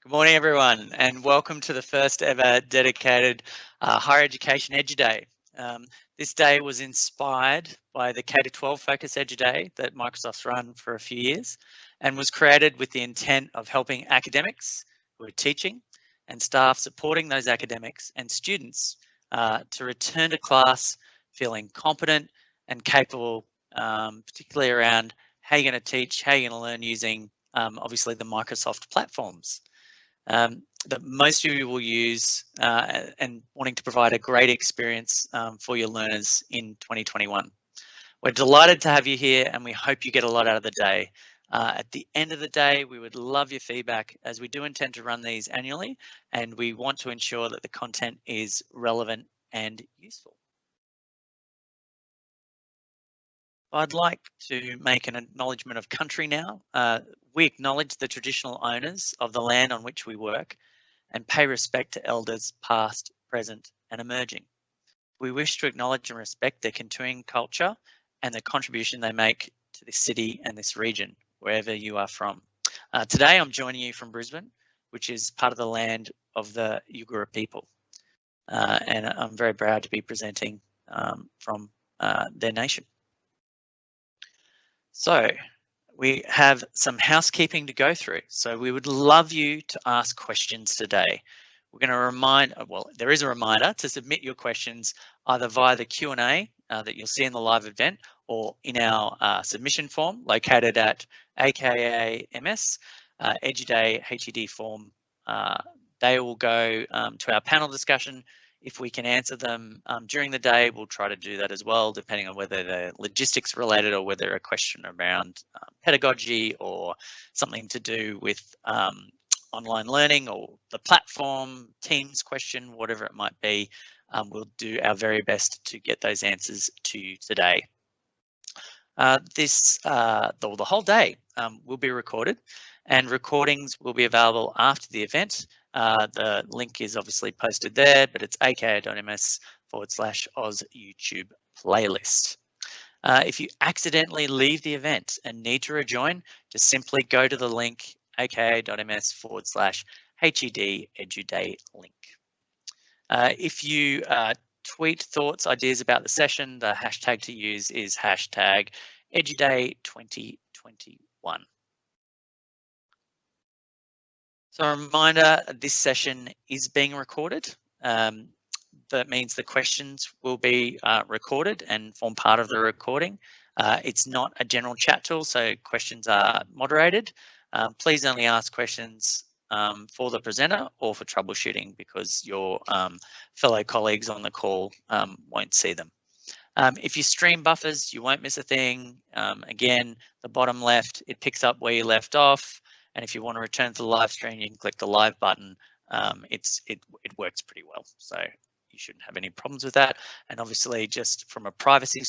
Good morning, everyone, and welcome to the first ever dedicated Higher Education EduDay. This day was inspired by the K-12 Focus EduDay that Microsoft's run for a few years and was created with the intent of helping academics who are teaching and staff supporting those academics and students to return to class feeling competent and capable, particularly around how you're going to teach, how you're going to learn using obviously the Microsoft platforms. That most of you will use and wanting to provide a great experience for your learners in 2021. We're delighted to have you here and we hope you get a lot out of the day. At the end of the day, we would love your feedback as we do intend to run these annually and we want to ensure that the content is relevant and useful. I'd like to make an acknowledgement of country now. We acknowledge the traditional owners of the land on which we work and pay respect to elders past, present and emerging. We wish to acknowledge and respect their continuing culture and the contribution they make to this city and this region, wherever you are from. Today I'm joining you from Brisbane, which is part of the land of the Yugara people. And I'm very proud to be presenting from their nation. So we have some housekeeping to go through. So we would love you to ask questions today. We're going to remind, well, there is a reminder to submit your questions either via the Q&A that you'll see in the live event or in our submission form located at AKA-MS, EduDay HED form. They will go to our panel discussion. If we can answer them during the day, we'll try to do that as well, depending on whether they're logistics related or whether a question around pedagogy or something to do with online learning or the platform, Teams question, whatever it might be. We'll do our very best to get those answers to you today. The whole day will be recorded and recordings will be available after the event. The link is obviously posted there, but it's aka.ms/Oz YouTube playlist. If you accidentally leave the event and need to rejoin, just simply go to the link aka.ms/HED EduDay link. If you tweet thoughts, ideas about the session, the hashtag to use is hashtag EduDay2021. So a reminder, this session is being recorded. That means the questions will be recorded and form part of the recording. It's not a general chat tool, so questions are moderated. Please only ask questions for the presenter or for troubleshooting because your fellow colleagues on the call won't see them. If you stream buffers, you won't miss a thing. Again, the bottom left, it picks up where you left off. And if you want to return to the live stream, you can click the live button. It works pretty well. So you shouldn't have any problems with that. And obviously, just from a privacy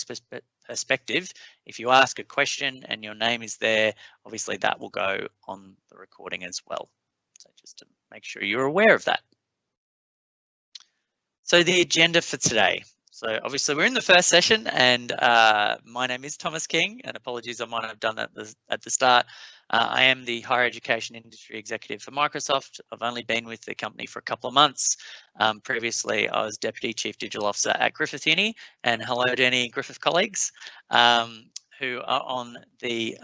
perspective, if you ask a question and your name is there, obviously that will go on the recording as well. So just to make sure you're aware of that. So the agenda for today. So obviously we're in the first session and my name is Thomas King, and apologies I might have done that at the start. I am the Higher Education Industry Executive for Microsoft. I've only been with the company for a couple of months. Previously I was Deputy Chief Digital Officer at Griffith Uni, and hello to any Griffith colleagues who are on the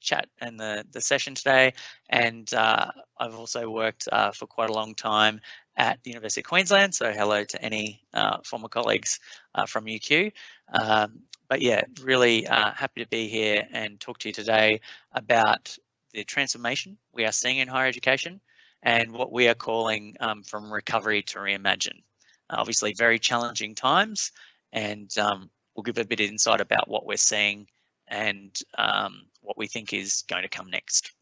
chat and the session today. And I've also worked for quite a long time at the University of Queensland. So hello to any former colleagues from UQ. But yeah, really happy to be here and talk to you today about the transformation we are seeing in higher education and what we are calling from recovery to reimagine. Obviously very challenging times, and we'll give a bit of insight about what we're seeing and what we think is going to come next.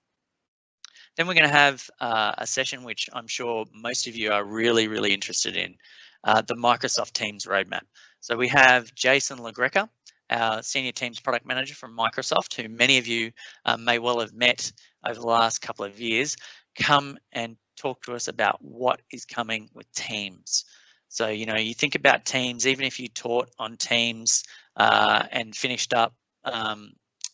Then we're going to have a session which I'm sure most of you are really, really interested in, the Microsoft Teams roadmap. So we have Jason LaGreca, our Senior Teams Product Manager from Microsoft, who many of you may well have met over the last couple of years, come and talk to us about what is coming with Teams. So, you know, you think about Teams, even if you taught on Teams and finished up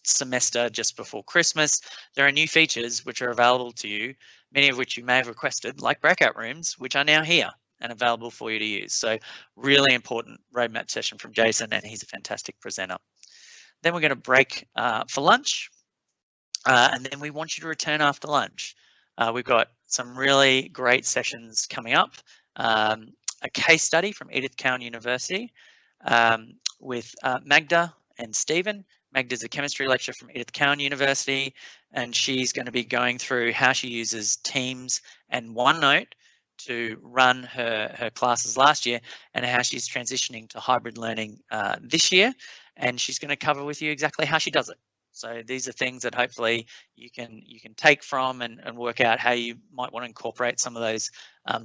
semester just before Christmas, there are new features which are available to you, many of which you may have requested, like breakout rooms, which are now here and available for you to use. So really important roadmap session from Jason, and he's a fantastic presenter. Then we're going to break for lunch, and then we want you to return after lunch. We've got some really great sessions coming up. A case study from Edith Cowan University with Magda and Stephen. Magda's a chemistry lecturer from Edith Cowan University, and she's going to be going through how she uses Teams and OneNote to run her classes last year, and how she's transitioning to hybrid learning this year. And she's going to cover with you exactly how she does it. So these are things that hopefully you can take from and work out how you might want to incorporate some of those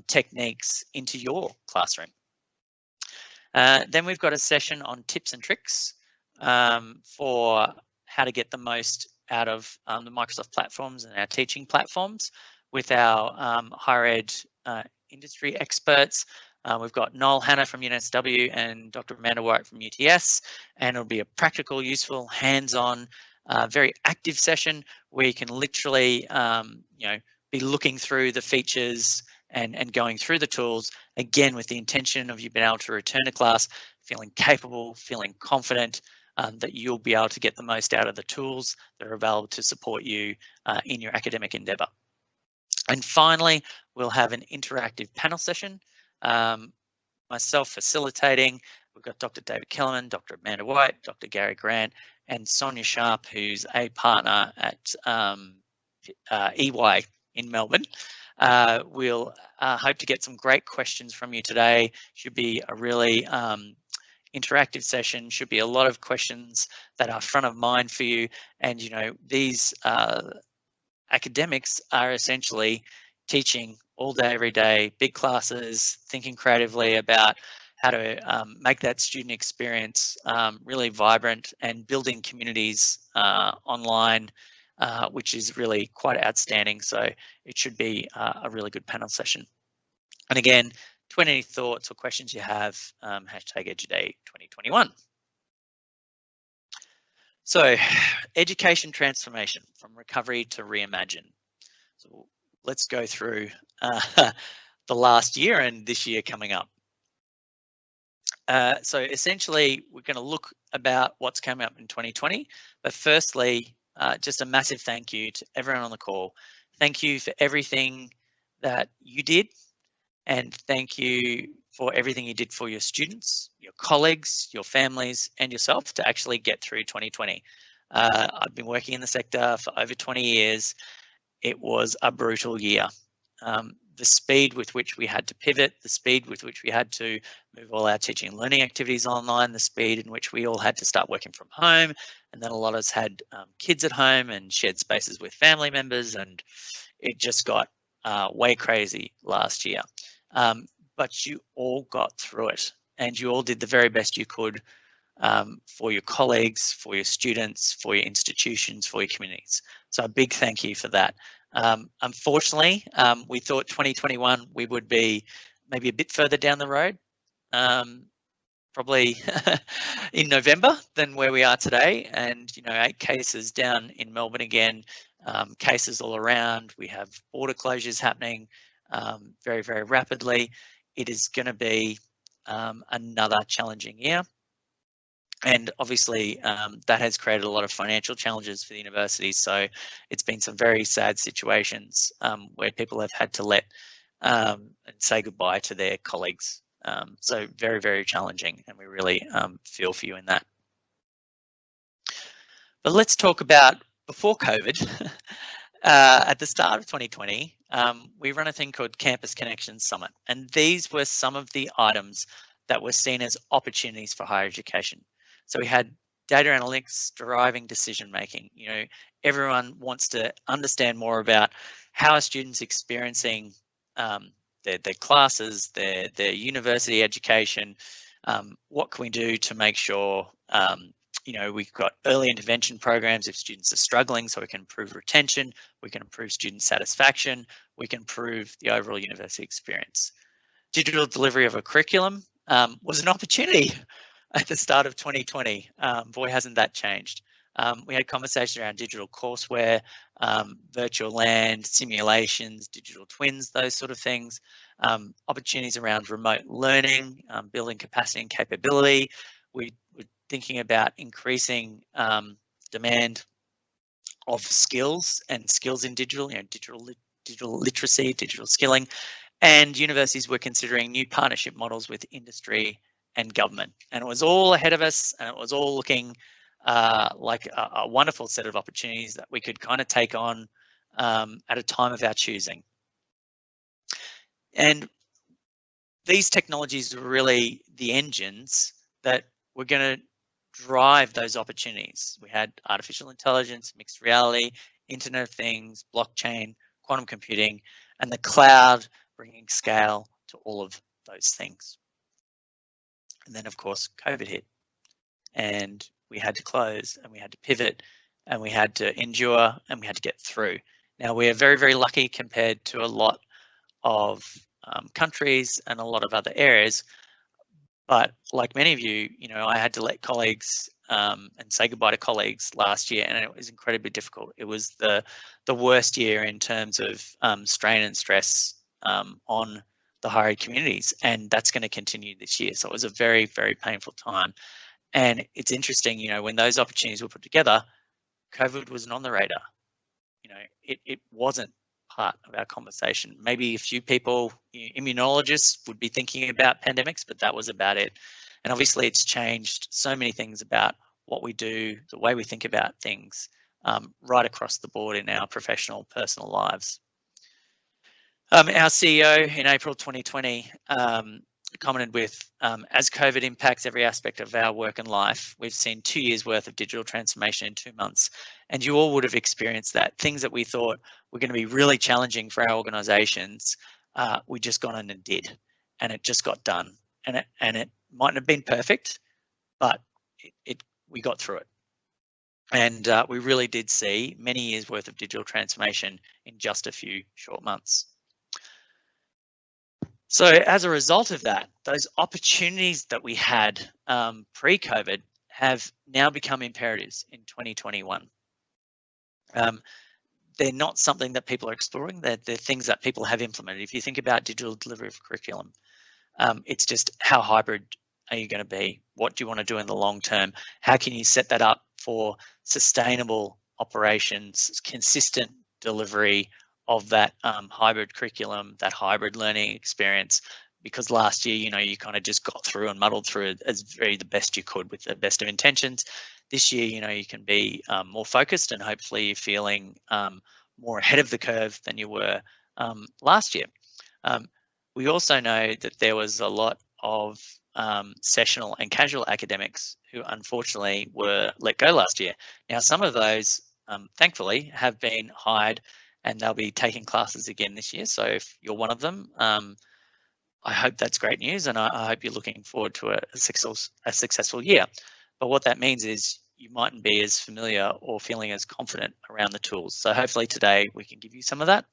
techniques into your classroom. Then we've got a session on tips and tricks for how to get the most out of the Microsoft platforms and our teaching platforms with our higher ed industry experts. We've got Noel Hanna from UNSW and Dr. Amanda White from UTS, and it'll be a practical, useful, hands-on, very active session where you can literally, be looking through the features and going through the tools, again, with the intention of you being able to return to class feeling capable, feeling confident that you'll be able to get the most out of the tools that are available to support you in your academic endeavour. And finally, we'll have an interactive panel session. Myself facilitating. We've got Dr. David Kellerman, Dr. Amanda White, Dr. Gary Grant, and Sonia Sharp, who's a partner at EY in Melbourne. We'll hope to get some great questions from you today. Should be a really interactive session. Should be a lot of questions that are front of mind for you. And these academics are essentially teaching all day, every day, big classes, thinking creatively about how to make that student experience really vibrant, and building communities online, which is really quite outstanding. So it should be a really good panel session. And again, 20 thoughts or questions you have, hashtag EduDay 2021. So education transformation from recovery to reimagine. So let's go through the last year and this year coming up. So essentially, we're going to look about what's coming up in 2020. But firstly, just a massive thank you to everyone on the call. Thank you for everything that you did, and thank you for everything you did for your students, your colleagues, your families, and yourself to actually get through 2020. I've been working in the sector for over 20 years. It was a brutal year. The speed with which we had to pivot, the speed with which we had to move all our teaching and learning activities online, the speed in which we all had to start working from home, and then a lot of us had kids at home and shared spaces with family members, and it just got way crazy last year. But you all got through it, and you all did the very best you could for your colleagues, for your students, for your institutions, for your communities. So a big thank you for that. Unfortunately, we thought 2021 we would be maybe a bit further down the road, probably in November than where we are today. And 8 cases down in Melbourne again, cases all around. We have border closures happening very, very rapidly. It is going to be another challenging year. And obviously that has created a lot of financial challenges for the university. So it's been some very sad situations where people have had to let and say goodbye to their colleagues. So very, very challenging, and we really feel for you in that. But let's talk about before COVID. At the start of 2020, we run a thing called Campus Connections Summit, and these were some of the items that were seen as opportunities for higher education. So we had data analytics driving decision making. Everyone wants to understand more about how are students experiencing their classes, their university education. What can we do to make sure we've got early intervention programs if students are struggling, so we can improve retention, we can improve student satisfaction, we can improve the overall university experience. Digital delivery of a curriculum was an opportunity at the start of 2020. Boy, hasn't that changed. We had conversations around digital courseware, virtual land, simulations, digital twins, those sort of things. Opportunities around remote learning, building capacity and capability. We're thinking about increasing demand of skills and skills in digital, digital literacy, digital skilling, and universities were considering new partnership models with industry and government. And it was all ahead of us, and it was all looking like a wonderful set of opportunities that we could kind of take on at a time of our choosing. And these technologies are really the engines that were going to drive those opportunities. We had artificial intelligence, mixed reality, Internet of Things, blockchain, quantum computing, and the cloud bringing scale to all of those things. And then, of course, COVID hit, and we had to close, and we had to pivot, and we had to endure, and we had to get through. Now, we are very, very lucky compared to a lot of countries and a lot of other areas. But like many of you, I had to let colleagues and say goodbye to colleagues last year, and it was incredibly difficult. It was the worst year in terms of strain and stress on the higher ed communities, and that's going to continue this year. So it was a very, very painful time. And it's interesting, when those opportunities were put together, COVID wasn't on the radar. It wasn't part of our conversation. Maybe a few people, immunologists, would be thinking about pandemics, but that was about it. And obviously it's changed so many things about what we do, the way we think about things, right across the board in our professional, personal lives. Our CEO in April 2020 commented with, as COVID impacts every aspect of our work and life, we've seen 2 years worth of digital transformation in 2 months. And you all would have experienced that. Things that we thought were going to be really challenging for our organizations, we just got on and did, and it just got done. And it mightn't have been perfect, but we got through it. And we really did see many years worth of digital transformation in just a few short months. So as a result of that, those opportunities that we had pre-COVID have now become imperatives in 2021. They're not something that people are exploring. They're things that people have implemented. If you think about digital delivery of curriculum, it's just how hybrid are you going to be? What do you want to do in the long term? How can you set that up for sustainable operations, consistent delivery of that hybrid curriculum, that hybrid learning experience? Because last year, you kind of just got through and muddled through it as the best you could with the best of intentions. This year, you can be more focused, and hopefully you're feeling more ahead of the curve than you were last year. We also know that there was a lot of sessional and casual academics who unfortunately were let go last year. Now, some of those, thankfully, have been hired, and they'll be taking classes again this year. So if you're one of them, I hope that's great news, and I hope you're looking forward to a successful year. But what that means is you mightn't be as familiar or feeling as confident around the tools. So hopefully today we can give you some of that.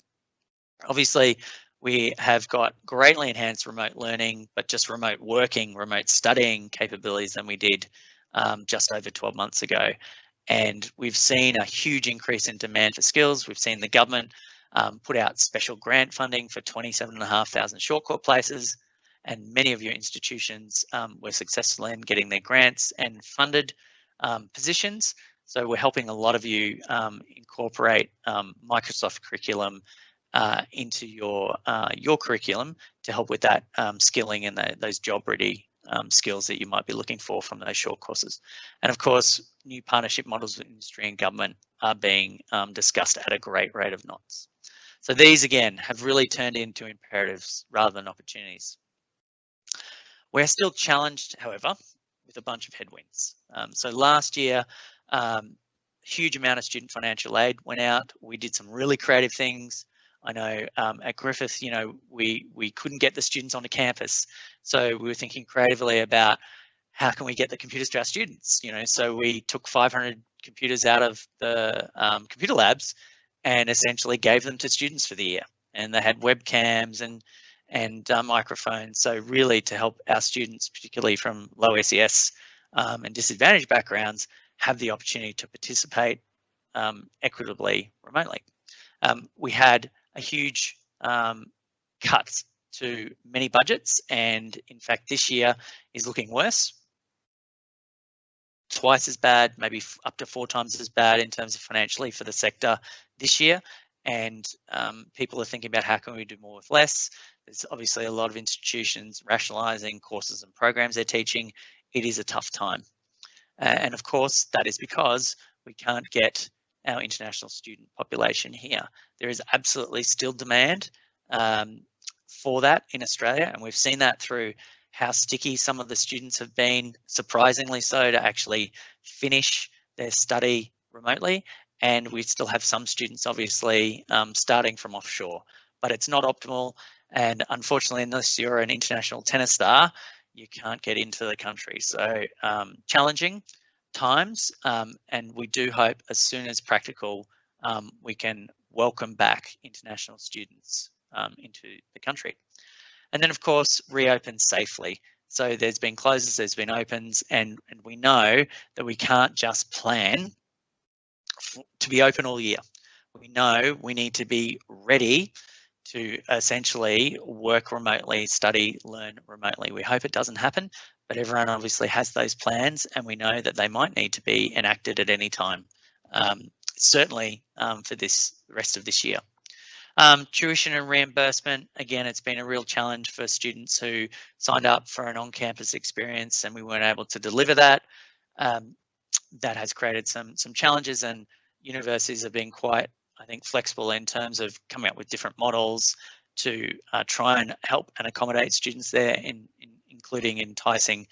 Obviously, we have got greatly enhanced remote learning, but just remote working, remote studying capabilities than we did just over 12 months ago. And we've seen a huge increase in demand for skills. We've seen the government put out special grant funding for 27,500 short course places, and many of your institutions were successful in getting their grants and funded positions. So we're helping a lot of you incorporate Microsoft curriculum into your curriculum to help with that skilling and those job-ready skills that you might be looking for from those short courses. And of course, new partnership models with industry and government are being discussed at a great rate of knots. So these, again, have really turned into imperatives rather than opportunities. We're still challenged, however, with a bunch of headwinds. So last year, huge amount of student financial aid went out. We did some really creative things. I know at Griffith, we couldn't get the students onto campus. So we were thinking creatively about how can we get the computers to our students? So we took 500 computers out of the computer labs and essentially gave them to students for the year. And they had webcams and microphones. So really to help our students, particularly from low SES and disadvantaged backgrounds, have the opportunity to participate equitably remotely. We had a huge cuts to many budgets, and in fact this year is looking worse. Twice as bad, maybe up to 4 times as bad in terms of financially for the sector this year. And people are thinking about how can we do more with less. There's obviously a lot of institutions rationalising courses and programs they're teaching. It is a tough time. And of course, that is because we can't get our international student population here. There is absolutely still demand for that in Australia, and we've seen that through how sticky some of the students have been, surprisingly so, to actually finish their study remotely. And we still have some students obviously starting from offshore, but it's not optimal. And unfortunately, unless you're an international tennis star, you can't get into the country. So challenging times, and we do hope as soon as practical, we can welcome back international students into the country. And then of course, reopen safely. So there's been closes, there's been opens, and we know that we can't just plan to be open all year. We know we need to be ready to essentially work remotely, study, learn remotely. We hope it doesn't happen, but everyone obviously has those plans, and we know that they might need to be enacted at any time, certainly for the rest of this year. Tuition and reimbursement, again, it's been a real challenge for students who signed up for an on-campus experience and we weren't able to deliver that. That has created some challenges, and universities have been quite, I think, flexible in terms of coming up with different models to try and help and accommodate students there, including enticing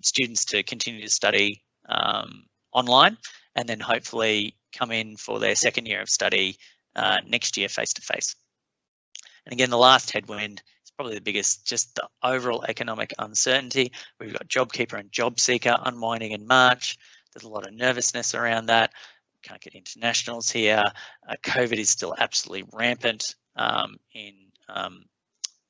students to continue to study online and then hopefully come in for their second year of study next year face-to-face. And again, the last headwind is probably the biggest, just the overall economic uncertainty. We've got JobKeeper and JobSeeker unwinding in March. There's a lot of nervousness around that. We can't get internationals here. COVID is still absolutely rampant in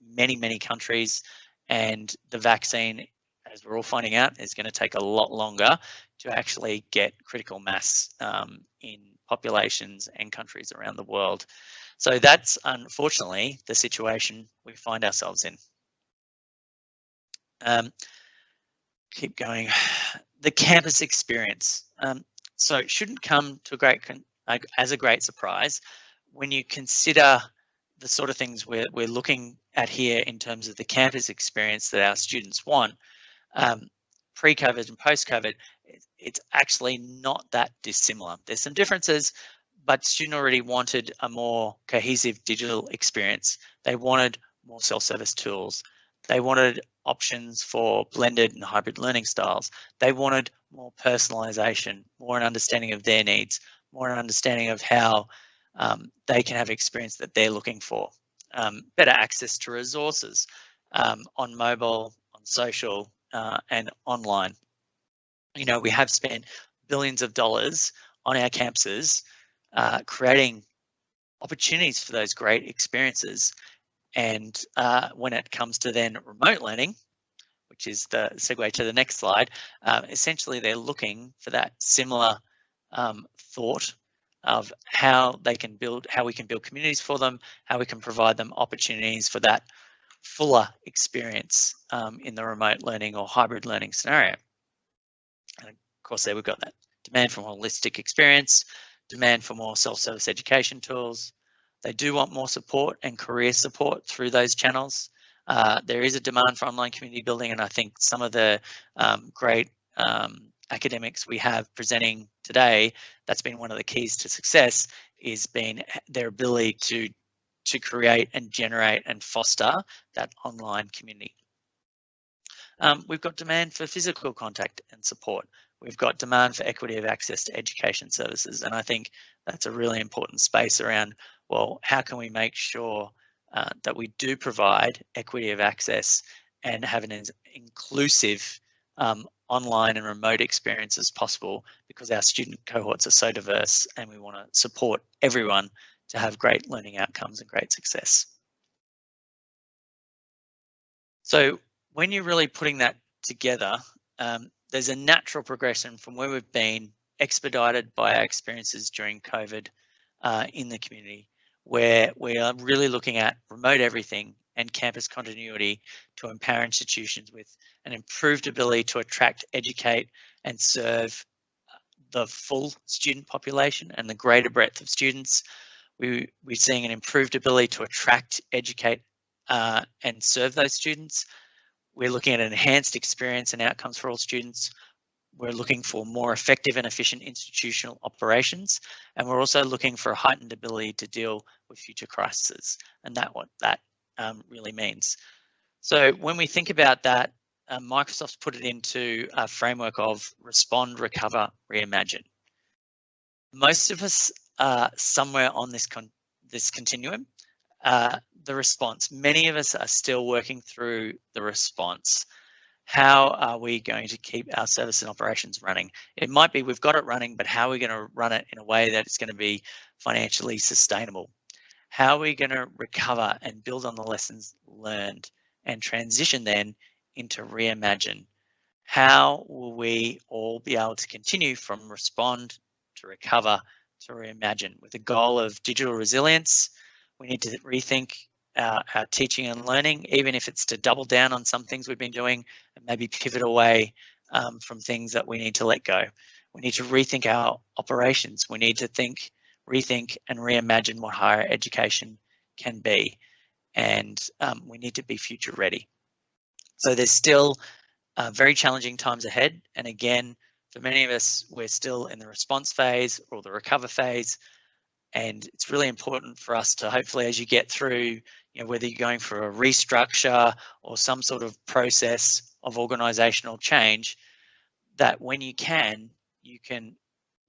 many countries, and the vaccine, as we're all finding out, is going to take a lot longer to actually get critical mass in populations and countries around the world. So that's unfortunately the situation we find ourselves in. Keep going. The campus experience. So it shouldn't come to as a great surprise when you consider the sort of things we're looking at here in terms of the campus experience that our students want. Pre-COVID and post-COVID, it's actually not that dissimilar. There's some differences, but students already wanted a more cohesive digital experience. They wanted more self-service tools. They wanted options for blended and hybrid learning styles. They wanted more personalization, more an understanding of their needs, more an understanding of how they can have experience that they're looking for. Better access to resources on mobile, on social, and online. You know, we have spent billions of dollars on our campuses creating opportunities for those great experiences. And when it comes to then remote learning, which is the segue to the next slide, essentially they're looking for that similar thought of how we can build communities for them, how we can provide them opportunities for that fuller experience in the remote learning or hybrid learning scenario. And of course, there we've got that demand for holistic experience, demand for more self-service education tools. They do want more support and career support through those channels. There is a demand for online community building, and I think some of the great academics we have presenting today, that's been one of the keys to success, is been their ability to create and generate and foster that online community. We've got demand for physical contact and support. We've got demand for equity of access to education services. And I think that's a really important space around, well, how can we make sure that we do provide equity of access and have an inclusive online and remote experience as possible, because our student cohorts are so diverse and we want to support everyone to have great learning outcomes and great success. So when you're really putting that together, there's a natural progression from where we've been, expedited by our experiences during COVID in the community, where we are really looking at remote everything and campus continuity to empower institutions with an improved ability to attract, educate, and serve the full student population and the greater breadth of students. We're seeing an improved ability to attract, educate, and serve those students. We're looking at an enhanced experience and outcomes for all students. We're looking for more effective and efficient institutional operations, and we're also looking for a heightened ability to deal with future crises, and what that really means. So when we think about that, Microsoft's put it into a framework of respond, recover, reimagine. Most of us are somewhere on this continuum. The response, many of us are still working through the response. How are we going to keep our service and operations running? It might be we've got it running, but how are we going to run it in a way that it's going to be financially sustainable? How are we going to recover and build on the lessons learned and transition then into reimagine? How will we all be able to continue from respond to recover to reimagine with the goal of digital resilience? We need to rethink our teaching and learning, even if it's to double down on some things we've been doing and maybe pivot away from things that we need to let go. We need to rethink our operations. We need to rethink and reimagine what higher education can be. And we need to be future ready. So there's still very challenging times ahead. And again, for many of us, we're still in the response phase or the recover phase. And it's really important for us to hopefully, as you get through, whether you're going for a restructure or some sort of process of organizational change, that when you can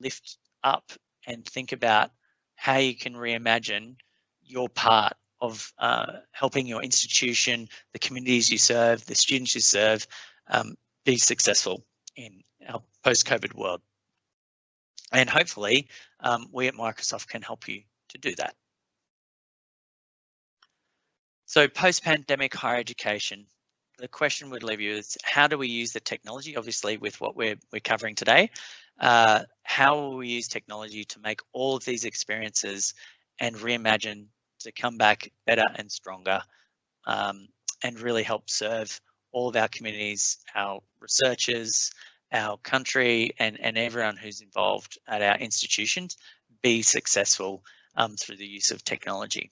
lift up and think about how you can reimagine your part of helping your institution, the communities you serve, the students you serve, be successful in our post-COVID world. And hopefully, we at Microsoft can help you to do that. So post-pandemic higher education, the question we'd leave you is, how do we use the technology, obviously with what we're covering today, how will we use technology to make all of these experiences and reimagine to come back better and stronger and really help serve all of our communities, our researchers, our country, and everyone who's involved at our institutions be successful through the use of technology.